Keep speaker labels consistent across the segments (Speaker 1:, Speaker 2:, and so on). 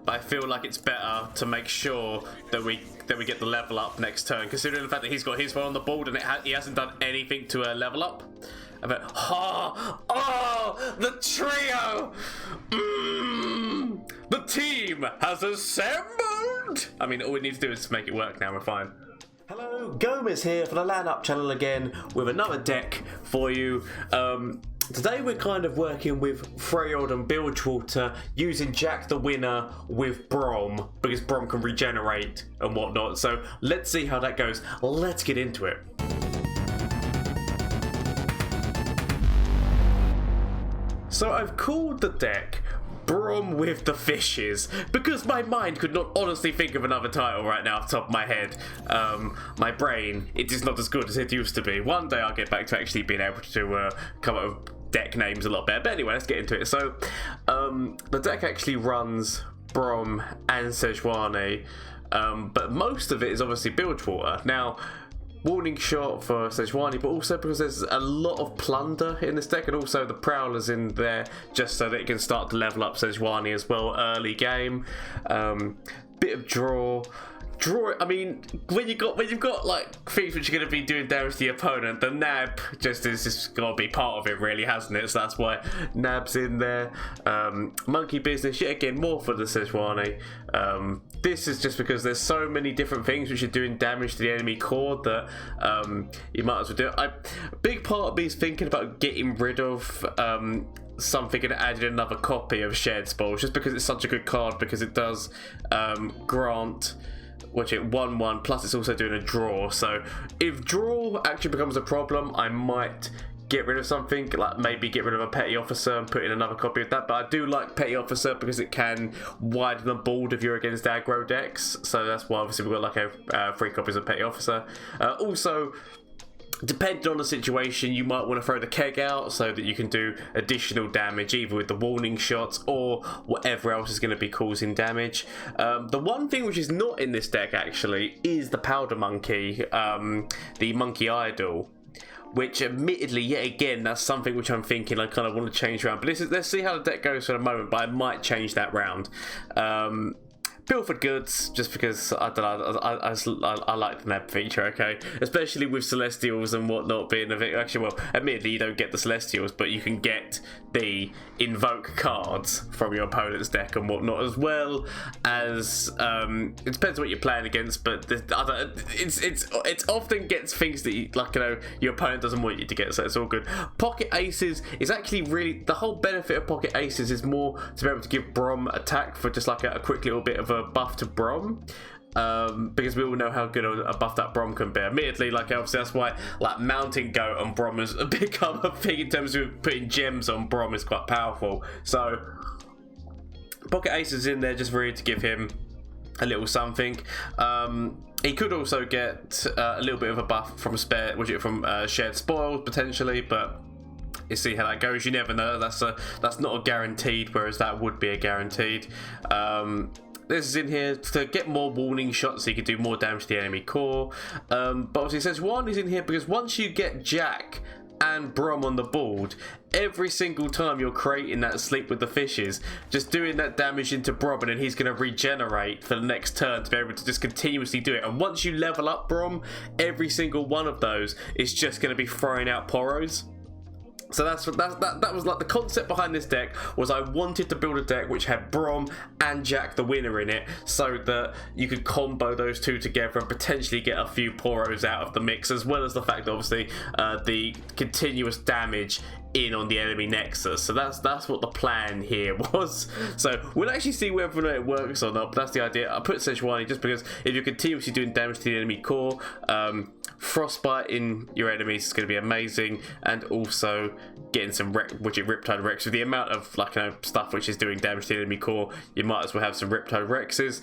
Speaker 1: but I feel like it's better to make sure that we get the level up next turn, considering the fact that he's got his one on the board and he hasn't done anything to level up. I bet, the trio! The team has assembled! I mean, all we need to do is make it work now, we're fine. Hello, Gomez here for the LAN Up channel again with another deck for you. Today we're kind of working with Freljord and Bilgewater using Jack the Winner with Braum, because Braum can regenerate and whatnot. So let's see how that goes. Let's get into it. So I've called the deck Braum with the Fishes because my mind could not honestly think of another title right now off the top of my head. My brain, it is not as good as it used to be. One day I'll get back to actually being able to come up with deck names a lot better. But anyway, let's get into it. So the deck actually runs Braum and sejuani, but most of it is obviously Bilgewater. Now, warning shot for sejuani, but also because there's a lot of plunder in this deck, and also the prowler's in there just so that it can start to level up sejuani as well early game. Bit of draw. I mean, when you've got like things which are going to be doing damage to the opponent, the nab just is just got to be part of it, really, hasn't it? So that's why nab's in there. Monkey business, yet again, more for the sejuani. This is just because there's so many different things which are doing damage to the enemy core that you might as well do it. A big part of me is thinking about getting rid of something and adding another copy of Shared Spoils, just because it's such a good card, because it does grant 1/1, plus it's also doing a draw. So if draw actually becomes a problem, I might get rid of something, like maybe get rid of a Petty Officer and put in another copy of that. But I do like Petty Officer because it can widen the board if you're against aggro decks, so that's why obviously we've got like 3 copies of Petty Officer. Also, depending on the situation, you might want to throw the keg out so that you can do additional damage, either with the warning shots or whatever else is going to be causing damage. The one thing which is not in this deck actually is the Powder Monkey, the Monkey Idol, which admittedly, yet again, that's something which I'm thinking I kind of want to change around. But let's see how the deck goes for the moment, but I might change that round. Pilfered Goods, just because I don't know, I like the nab feature, okay? Especially with Celestials and whatnot being a bit. Actually, well, admittedly, you don't get the Celestials, but you can get the invoke cards from your opponent's deck and whatnot, as well as it depends on what you're playing against, but it often gets things that your opponent doesn't want you to get, so it's all good. Pocket Aces is actually really, the whole benefit of Pocket Aces is more to be able to give Braum attack for just like a quick little bit of a buff to Braum, because we all know how good a buff that Braum can be. Admittedly, like obviously that's why like mounting goat on Braum has become a thing in terms of putting gems on Braum is quite powerful. So Pocket Ace is in there just really to give him a little something. He could also get a little bit of a buff from Shared Spoils potentially, but you see how that goes. You never know. That's not a guaranteed, whereas that would be a guaranteed. This is in here to get more warning shots so you can do more damage to the enemy core. But obviously it says one is in here because once you get Jack and Braum on the board, every single time you're creating that Sleep with the Fishes, just doing that damage into Braum, and then he's going to regenerate for the next turn to be able to just continuously do it. And once you level up Braum, every single one of those is just going to be throwing out Poros. So that was like the concept behind this deck, was I wanted to build a deck which had Braum and Jack the Winner in it, so that you could combo those two together and potentially get a few Poros out of the mix, as well as the fact that obviously the continuous damage in on the enemy nexus. So that's what the plan here was. So we'll actually see whether or not it works or not, but that's the idea. I put sejuani just because if you're continuously doing damage to the enemy core, frostbite in your enemies is going to be amazing, and also getting some Riptide Rex with the amount of stuff which is doing damage to the enemy core, you might as well have some Riptide Rexes.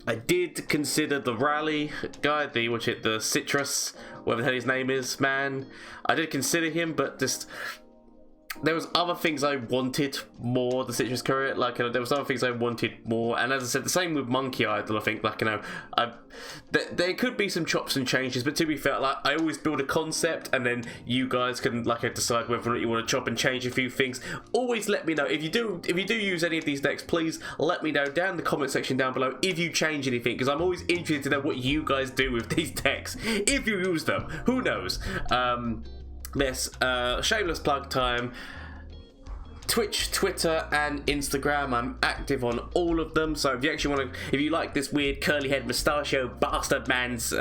Speaker 1: I did consider the rally guy, the citrus, whatever the hell his name is, man. I did consider him, but just there was other things I wanted more the Citrus Courier, like there was other things I wanted more, and as I said, the same with Monkey Idol. I think, like, there could be some chops and changes, but to be fair, like, I always build a concept, and then you guys can, like, decide whether or not you want to chop and change a few things. Always let me know if you do use any of these decks. Please let me know down in the comment section down below if you change anything, because I'm always interested to know what you guys do with these decks if you use them. Who knows? This shameless plug time. Twitch, Twitter, and Instagram. I'm active on all of them. So if you actually want to, if you like this weird curly head mustachio bastard man's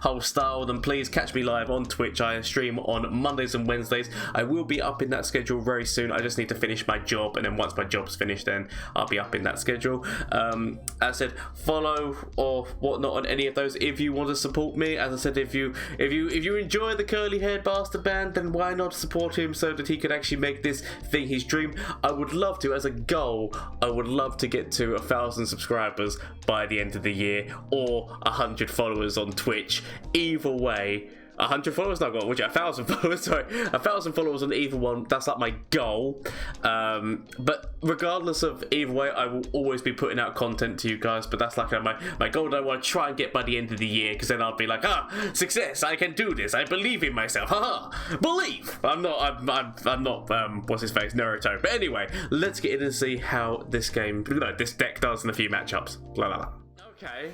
Speaker 1: whole style, then please catch me live on Twitch. I stream on Mondays and Wednesdays. I will be up in that schedule very soon. I just need to finish my job, and then once my job's finished, then I'll be up in that schedule. As I said, follow or whatnot on any of those if you want to support me. As I said, if you enjoy the curly haired bastard man, then why not support him so that he could actually make this thing his dream. I would love to, as a goal, I would love to get to 1,000 subscribers by the end of the year, or 100 followers on Twitch. Either way, 100 followers, not got, would you? 1,000 followers, sorry, 1,000 followers on either one. That's like my goal. But regardless of either way, I will always be putting out content to you guys. But that's like my goal that I want to try and get by the end of the year, because then I'll be like, success! I can do this. I believe in myself. Haha, believe. I'm not. What's his face? Naruto. But anyway, let's get in and see how this deck does in a few matchups. La la la. Okay.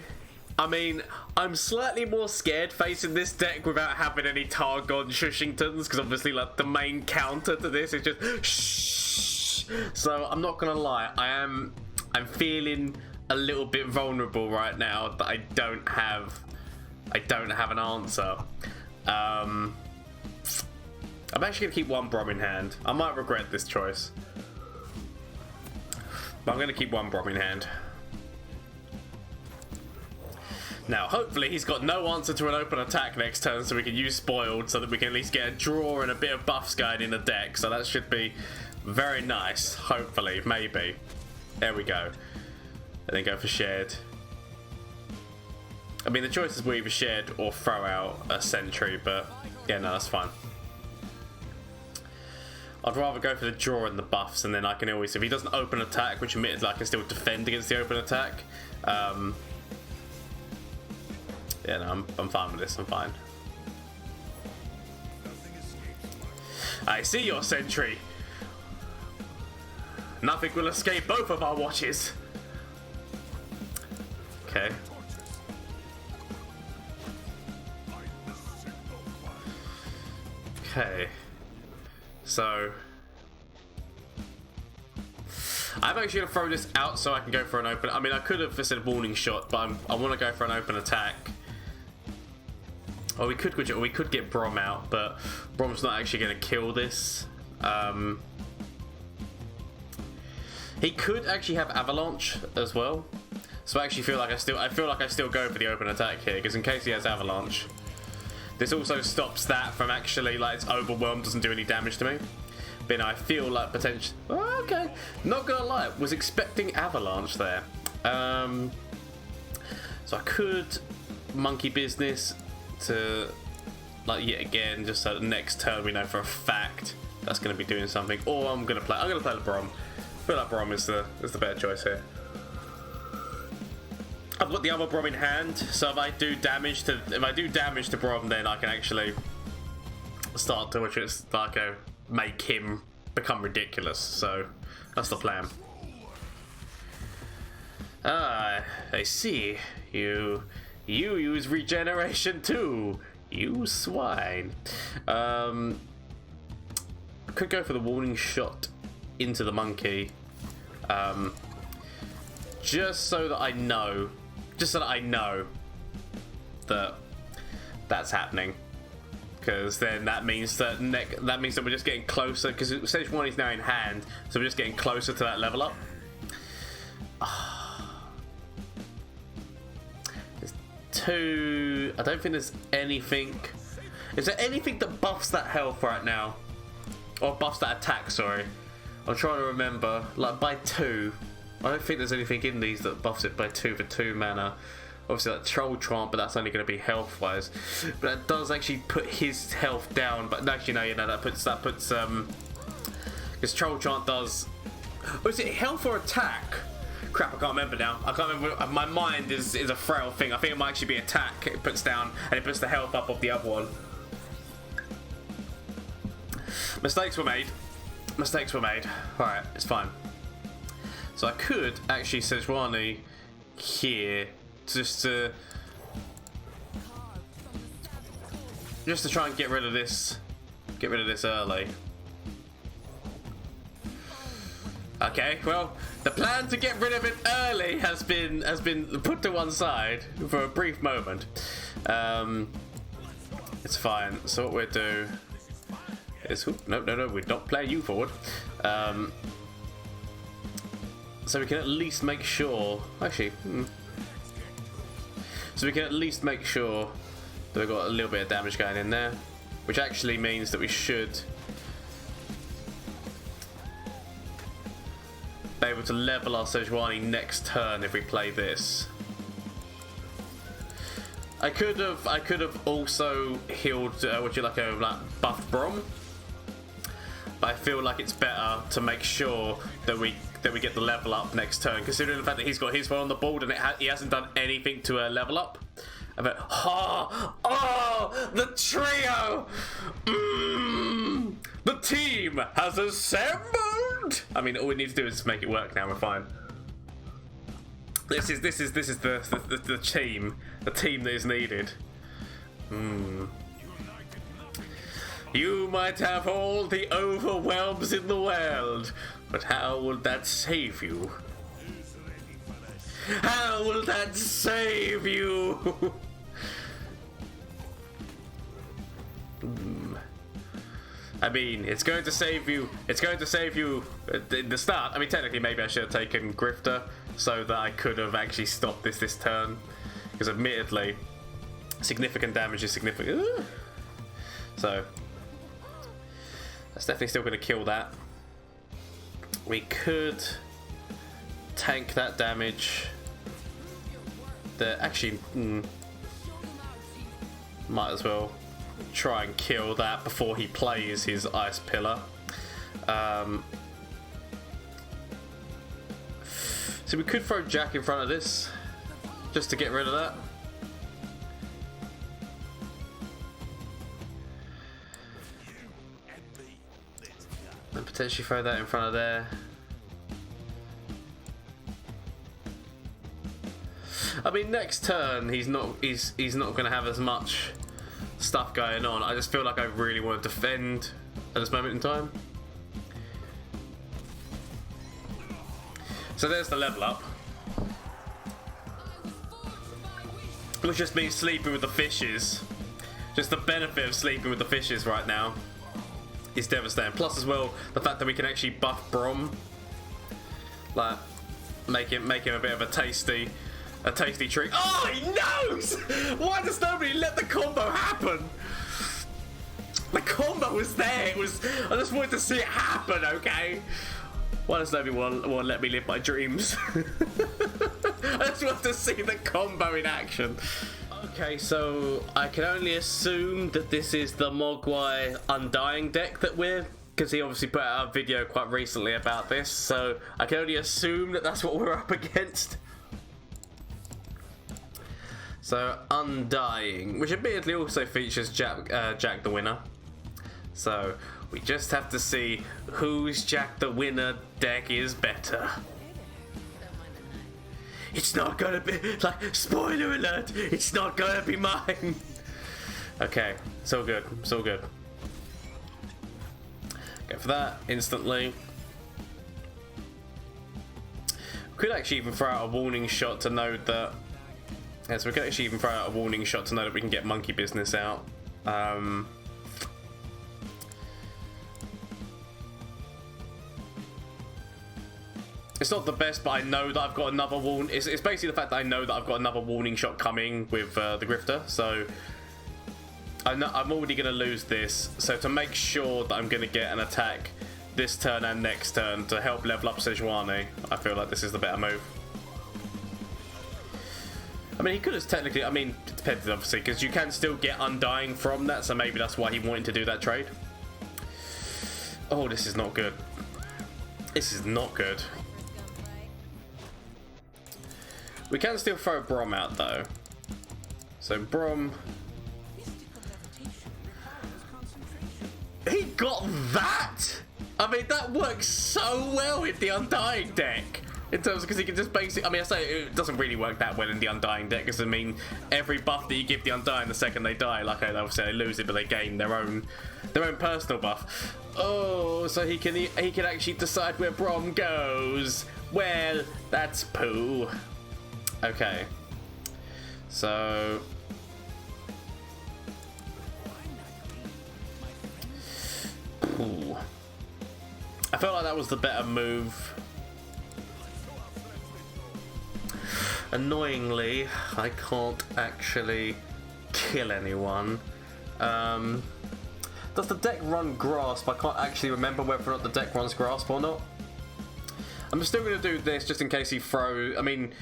Speaker 1: I mean, I'm slightly more scared facing this deck without having any Targon Shushingtons, because obviously, like, the main counter to this is just shh. So I'm not gonna lie, I'm feeling a little bit vulnerable right now that I don't have an answer. I'm actually gonna keep one Braum in hand. I might regret this choice, but I'm gonna keep one Braum in hand. Now, hopefully he's got no answer to an open attack next turn, so we can use Spoiled, so that we can at least get a draw and a bit of buffs going in the deck. So that should be very nice, hopefully, maybe. There we go. And then go for Shared. I mean, the choices were either Shared or throw out a Sentry, but yeah, no, that's fine. I'd rather go for the draw and the buffs, and then I can always, if he doesn't open attack, which admitted I can still defend against the open attack. Yeah, no, I'm fine with this, I'm fine. I see your Sentry. Nothing will escape both of our watches. Okay. Okay. So I'm actually going to throw this out so I can go for an open. I mean, I could have said warning shot, but I want to go for an open attack. Or we could get Braum out, but Braum's not actually going to kill this. He could actually have Avalanche as well. So I actually feel like I still go for the open attack here, because in case he has Avalanche, this also stops that from actually, like, it's overwhelmed, doesn't do any damage to me. But I feel like potentially. Oh, okay, not gonna lie, was expecting Avalanche there. So I could monkey business to, like, yet again, just so that next turn we know for a fact that's going to be doing something. Or I'm gonna play the Braum. I feel like Braum is the better choice here. I've got the other Braum in hand, so if I do damage to Braum, then I can actually start to, which is like make him become ridiculous. So that's the plan. I see you use regeneration too, you swine. Could go for the warning shot into the monkey, just so that I know that that's happening, because then that means that we're just getting closer, because sejuani is now in hand, so we're just getting closer to that level up. I don't think there's anything. Is there anything that buffs that health right now? Or buffs that attack, sorry. I'm trying to remember. Like, by 2. I don't think there's anything in these that buffs it by 2 for 2 mana. Obviously, like Troll Tramp, but that's only going to be health-wise. But that does actually put his health down. But actually, no, you know, that puts Because Troll Chant does... Oh, is it health or attack? Crap, I can't remember now. I can't remember. My mind is a frail thing. I think it might actually be attack. It puts down and it puts the health up of the other one. Mistakes were made. Mistakes were made. Alright, it's fine. So I could actually sejuani here just to try and get rid of this early. Okay, well, the plan to get rid of it early has been put to one side for a brief moment. It's fine. So what we'll do is no, we're not playing you forward. So we can at least make sure. Actually, so we can at least make sure that we've got a little bit of damage going in there, which actually means that we should be able to level our sejuani next turn if we play this. I could have also healed buffed Braum, but I feel like it's better to make sure that we get the level up next turn, considering the fact that he's got his one on the board and he hasn't done anything to level up. But the trio, the team has assembled. I mean, all we need to do is just make it work now. We're fine. This is the team that is needed. You might have all the overwhelms in the world, but how will that save you? How will that save you? I mean, it's going to save you. It's going to save you at the start. I mean, technically, maybe I should have taken Grifter so that I could have actually stopped this turn. Because admittedly, significant damage is significant. So, that's definitely still going to kill that. We could tank that damage. Actually, might as well try and kill that before he plays his Ice Pillar. So we could throw Jack in front of this, just to get rid of that. And potentially throw that in front of there. I mean, next turn he's not going to have as much stuff going on. I just feel like I really want to defend at this moment in time. So there's the level up, which just means sleeping with the fishes. Just the benefit of sleeping with the fishes right now is devastating. Plus, as well, the fact that we can actually buff Braum, like make him a bit of a tasty treat. Oh, he knows! Why does nobody let the combo happen? The combo was there. I just wanted to see it happen. Okay. Why does nobody want to let me live my dreams? I just want to see the combo in action. Okay, so I can only assume that this is the Mogwai Undying deck that because he obviously put out a video quite recently about this, so I can only assume that that's what we're up against. So Undying, which admittedly also features Jack the Winner. So we just have to see whose Jack the Winner deck is better. It's not gonna be, like, spoiler alert, it's not gonna be mine. Okay, so good, so good. Go for that instantly. Could actually even throw out a warning shot to know that. Yeah, so we could actually even throw out a warning shot to know that we can get monkey business out. It's not the best, but I know that I've got another warning. It's basically the fact that I know that I've got another warning shot coming with the Grifter. So I'm already going to lose this. So to make sure that I'm going to get an attack this turn and next turn to help level up sejuani, I feel like this is the better move. I mean, he could have technically, I mean, it depends obviously, because you can still get Undying from that, so maybe that's why he wanted to do that trade. Oh, this is not good. This is not good. We can still throw Braum out though. So Braum... He got that! I mean, that works so well with the Undying deck. In terms of, because he can just basically, I mean, I say it doesn't really work that well in the Undying deck, because I mean, every buff that you give the Undying the second they die, like obviously they lose it, but they gain their own personal buff. Oh, so he can actually decide where Braum goes. Well, that's poo. Okay, so ooh. I felt like that was the better move. Annoyingly, I can't actually kill anyone. Does the deck run Grasp? I can't actually remember whether or not the deck runs Grasp or not. I'm still going to do this just in case he throws... I mean,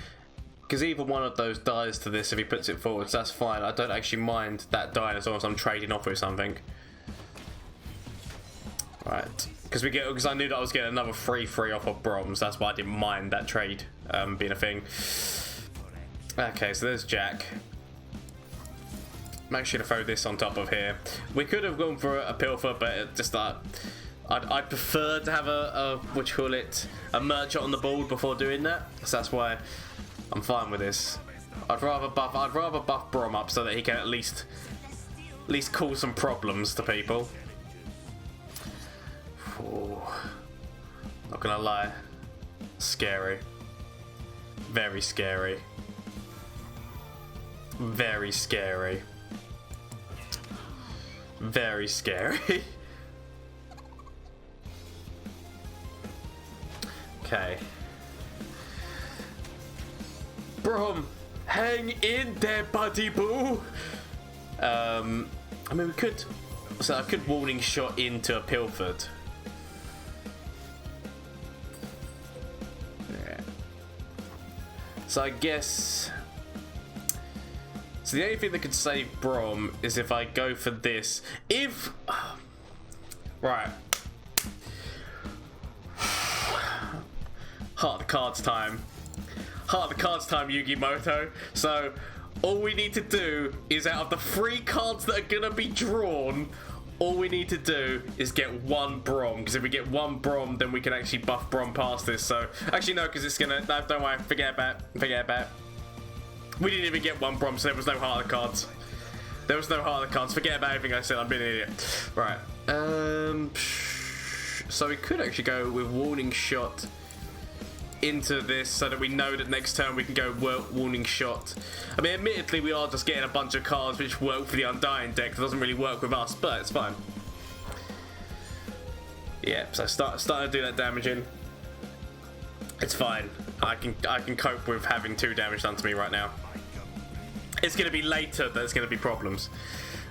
Speaker 1: because either one of those dies to this if he puts it forward, so that's fine. I don't actually mind that dying as long as I'm trading off with something. Right. Because I knew that I was getting another 3/3 off of Braums. That's why I didn't mind that trade being a thing. Okay, so there's Jack. I'm actually going to throw this on top of here. We could have gone for a Pilfer, but it just I'd prefer to have a what you call it, a merchant on the board before doing that. So that's why I'm fine with this. I'd rather buff Braum up so that he can at least cause some problems to people. Ooh. Not gonna lie, scary, very scary, very scary, very scary. Okay, Braum, hang in there, buddy boo. I mean, we could, so I could warning shot into a Pilfered. So I guess... So the only thing that could save Braum is if I go for this. If... Right. Heart of the cards time. Heart of the cards time, Yugi Moto. So all we need to do is, out of the 3 cards that are going to be drawn, all we need to do is get 1 Braum, because if we get 1 Braum, then we can actually buff Braum past this. So, actually no, because it's gonna, no, don't worry, forget about it. We didn't even get 1 Braum, so there was no heart of the cards. There was no heart of the cards, forget about everything I said, I'm being an idiot. Right, so we could actually go with Warning Shot into this, so that we know that next turn we can go Warning Shot. I mean, admittedly, we are just getting a bunch of cards which work for the Undying deck. It doesn't really work with us, but it's fine. Yeah, so starting to do that damage in. It's fine. I can cope with having 2 damage done to me right now. It's going to be later that there's going to be problems.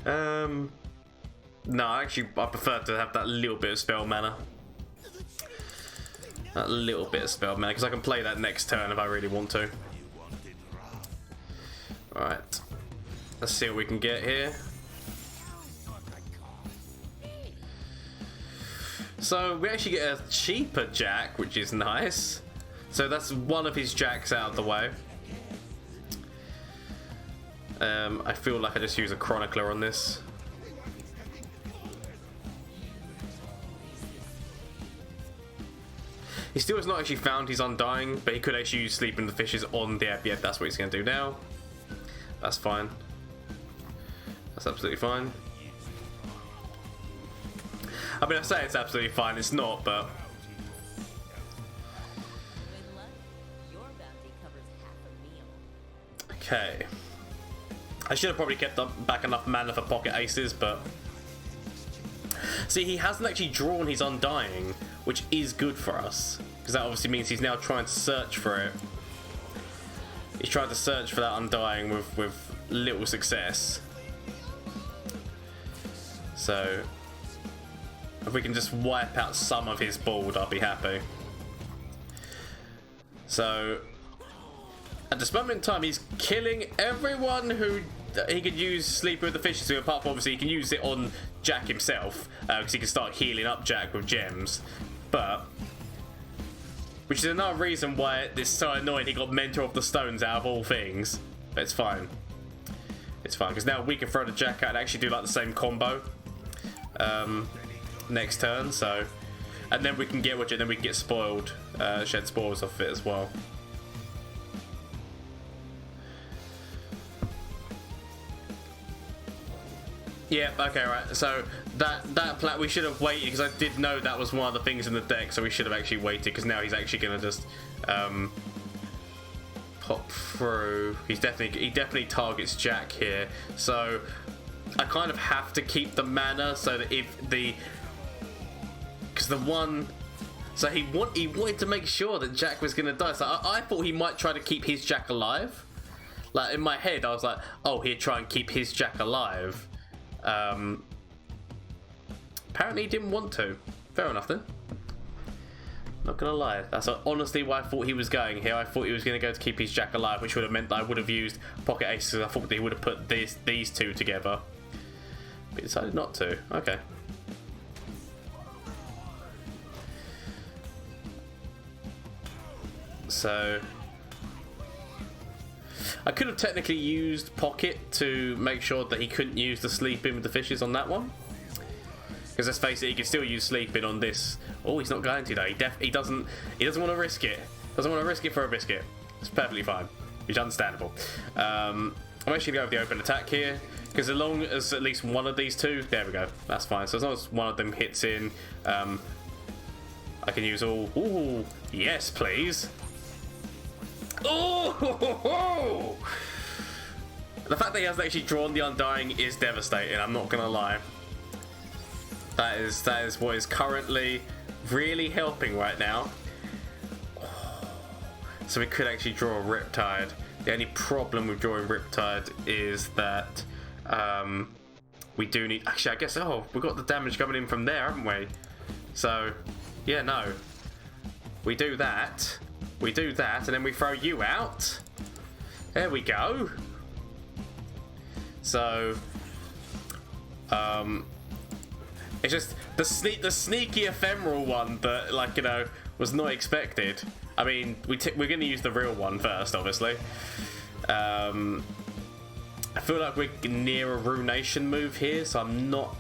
Speaker 1: No, actually, I prefer to have that little bit of spell mana. That little bit of spell mana, because I can play that next turn if I really want to. Alright. Let's see what we can get here. So we actually get a cheaper Jack, which is nice. So that's one of his Jacks out of the way. I feel like I just use a Chronicler on this. He still has not actually found his Undying, but he could actually use Sleeping the Fishes on the app. Yeah, that's what he's going to do now. That's fine. That's absolutely fine. I mean, I say it's absolutely fine, it's not, but... Okay. I should have probably kept back enough mana for pocket aces, but... See, he hasn't actually drawn his Undying, which is good for us, because that obviously means he's now trying to search for it. He's trying to search for that Undying with little success. So, if we can just wipe out some of his board, I'll be happy. So, at this moment in time, he's killing everyone who he could use Sleeping with the Fishes to, apart from obviously he can use it on Jack himself, because he can start healing up Jack with gems. But Which is another reason why it's so annoying he got Mentor of the Stones out of all things. But it's fine. It's fine, because now we can throw the Jack out and actually do like the same combo next turn, so... And then we can get Widget, then we can get spoiled, shed spores off it as well. Yeah, okay, right. So that plan, we should have waited, because I did know that was one of the things in the deck, so we should have actually waited, because now he's actually going to just pop through. He definitely targets Jack here, so I kind of have to keep the mana so that if the... Because the one... So he wanted to make sure that Jack was going to die, so I thought he might try to keep his Jack alive. Like, in my head, I was like, oh, he'd try and keep his Jack alive. Apparently he didn't want to. Fair enough then. Not gonna lie, that's honestly why I thought he was going here. I thought he was gonna go to keep his Jack alive, which would have meant that I would have used Pocket Aces. I thought they would have put these two together, but he decided not to. Okay. So I could have technically used Pocket to make sure that he couldn't use the Sleep In with the fishes on that one. Because let's face it, he can still use Sleep In on this. Oh, he's not going to though. He doesn't want to risk it. Doesn't want to risk it for a biscuit. It's perfectly fine. It's understandable. I'm actually going to go with the open attack here, because as long as at least one of these two, there we go. That's fine. So as long as one of them hits in, I can use all. Ooh, yes, please. Oh! The fact that he hasn't actually drawn the Undying is devastating. I'm not gonna lie. That is what is currently really helping right now. So we could actually draw a Riptide. The only problem with drawing Riptide is that we do need... Actually, I guess... Oh, we've got the damage coming in from there, haven't we? So, yeah, no. We do that. We do that, and then we throw you out. There we go. So, it's just the sneaky ephemeral one that, like, you know, was not expected. I mean, we're going to use the real one first, obviously. I feel like we're near a Ruination move here, so I'm not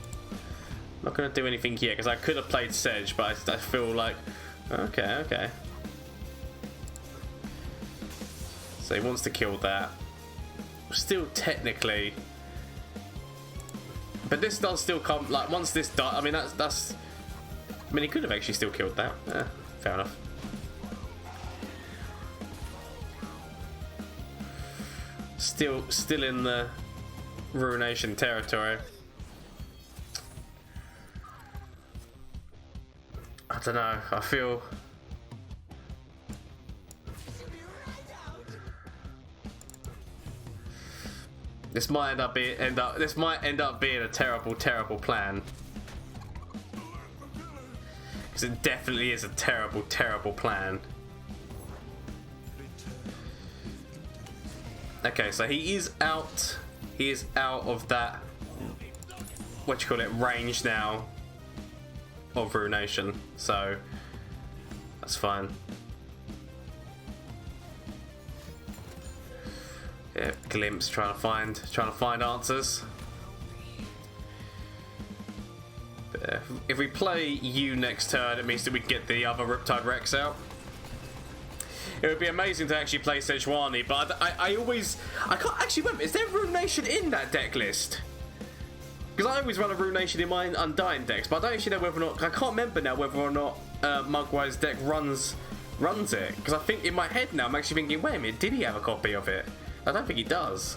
Speaker 1: going to do anything here, because I could have played Sedge, but I feel like... Okay. So he wants to kill that. Still technically... But this does still come... Like, once this dies... I mean, that's... I mean, he could have actually still killed that. Fair enough. Still in the Ruination territory. I don't know. I feel... This might end up being a terrible plan. Because it definitely is a terrible plan. Okay, so he is out. He is out of that, what you call it, range now of Ruination. So that's fine. Yeah, Glimpse trying to find answers. But if we play you next turn, it means that we can get the other Riptide Rex out. It would be amazing to actually play Sejuani, but I can't actually remember. Is there Ruination in that deck list? Because I always run a Ruination in my Undying decks, but I don't actually know whether or not... I can't remember now whether or not Mugwire's deck runs it. Because I think in my head now, I'm actually thinking, wait a minute, did he have a copy of it? I don't think he does.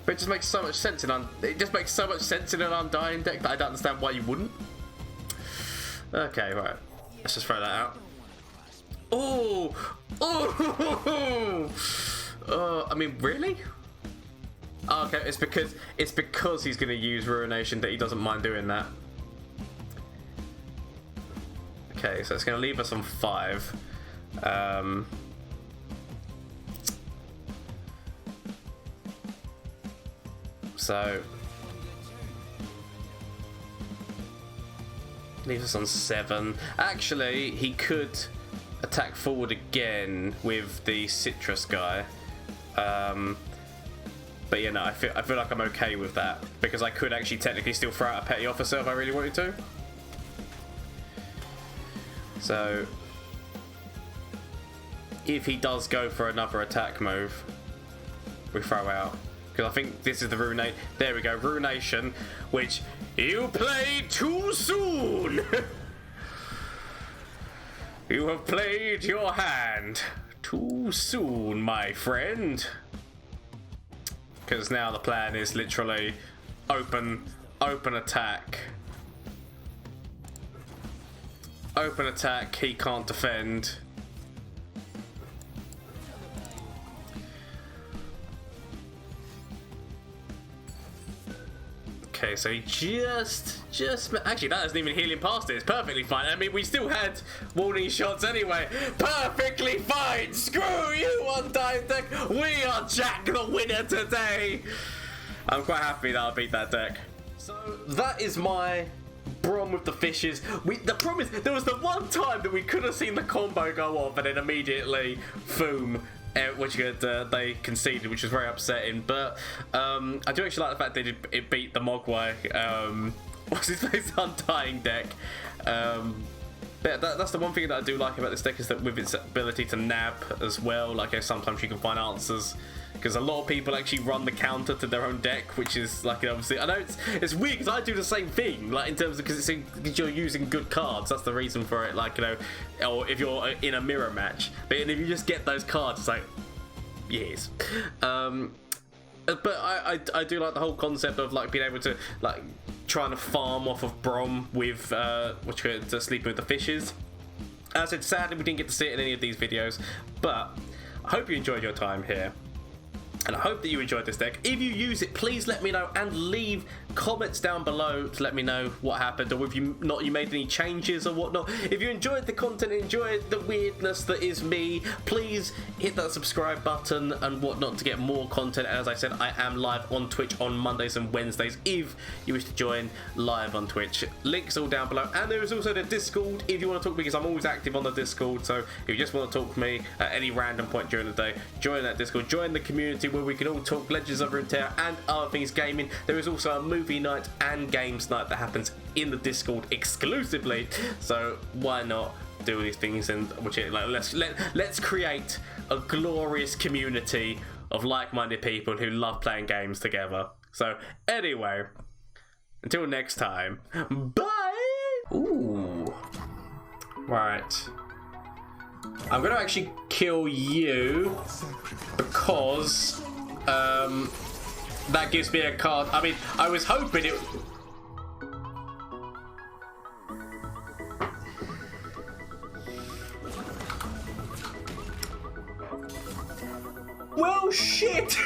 Speaker 1: But it just makes so much sense in an Undying deck that I don't understand why you wouldn't. Okay, right. Let's just throw that out. Oh! I mean, really? Oh, okay, it's because he's going to use Ruination that he doesn't mind doing that. Okay, so it's going to leave us on 5. So Leaves us on 7. Actually, he could attack forward again with the citrus guy. But yeah, no, I feel like I'm okay with that because I could actually technically still throw out a petty officer if I really wanted to. So if he does go for another attack move, we throw out. Because I think this is the Runate. There we go, Ruination, which you played too soon. You have played your hand too soon, my friend. Because now the plan is literally open attack. Open attack, he can't defend. Okay, so he just actually that doesn't even heal him past it. It's perfectly fine. I mean, we still had warning shots anyway. Perfectly fine. Screw you, Undying deck. We are Jack the winner today. I'm quite happy that I beat that deck. So that is my Braum with the fishes. The problem is there was the one time that we could have seen the combo go off and then immediately boom. Which they conceded, which was very upsetting. But I do actually like the fact that it beat the Mogwai. What's his face? Undying deck. But that's the one thing that I do like about this deck is that with its ability to nab as well, like sometimes you can find answers. Because a lot of people actually run the counter to their own deck, which is like obviously I know it's weird because I do the same thing, like in terms of because you're using good cards. That's the reason for it, like or if you're in a mirror match. But if you just get those cards, it's like yes. But I do like the whole concept of like being able to like trying to farm off of Braum with sleeping with the fishes. As I said, sadly we didn't get to see it in any of these videos, but I hope you enjoyed your time here. And I hope that you enjoyed this deck. If you use it, please let me know and leave comments down below to let me know what happened or if you made any changes or whatnot. If you enjoyed the content, enjoyed the weirdness that is me, please hit that subscribe button and whatnot to get more content. And as I said, I am live on Twitch on Mondays and Wednesdays if you wish to join live on Twitch. Links all down below. And there is also the Discord if you want to talk, because I'm always active on the Discord. So if you just want to talk to me at any random point during the day, join that Discord, join the community where we can all talk Legends of Runeterra and other things gaming. There is also a movie night and games night that happens in the Discord exclusively, so why not do these things and let's create a glorious community of like-minded people who love playing games together. So anyway, until next time, bye. Ooh, right, I'm gonna actually kill you because that gives me a card. I mean, I was hoping it... Well, shit!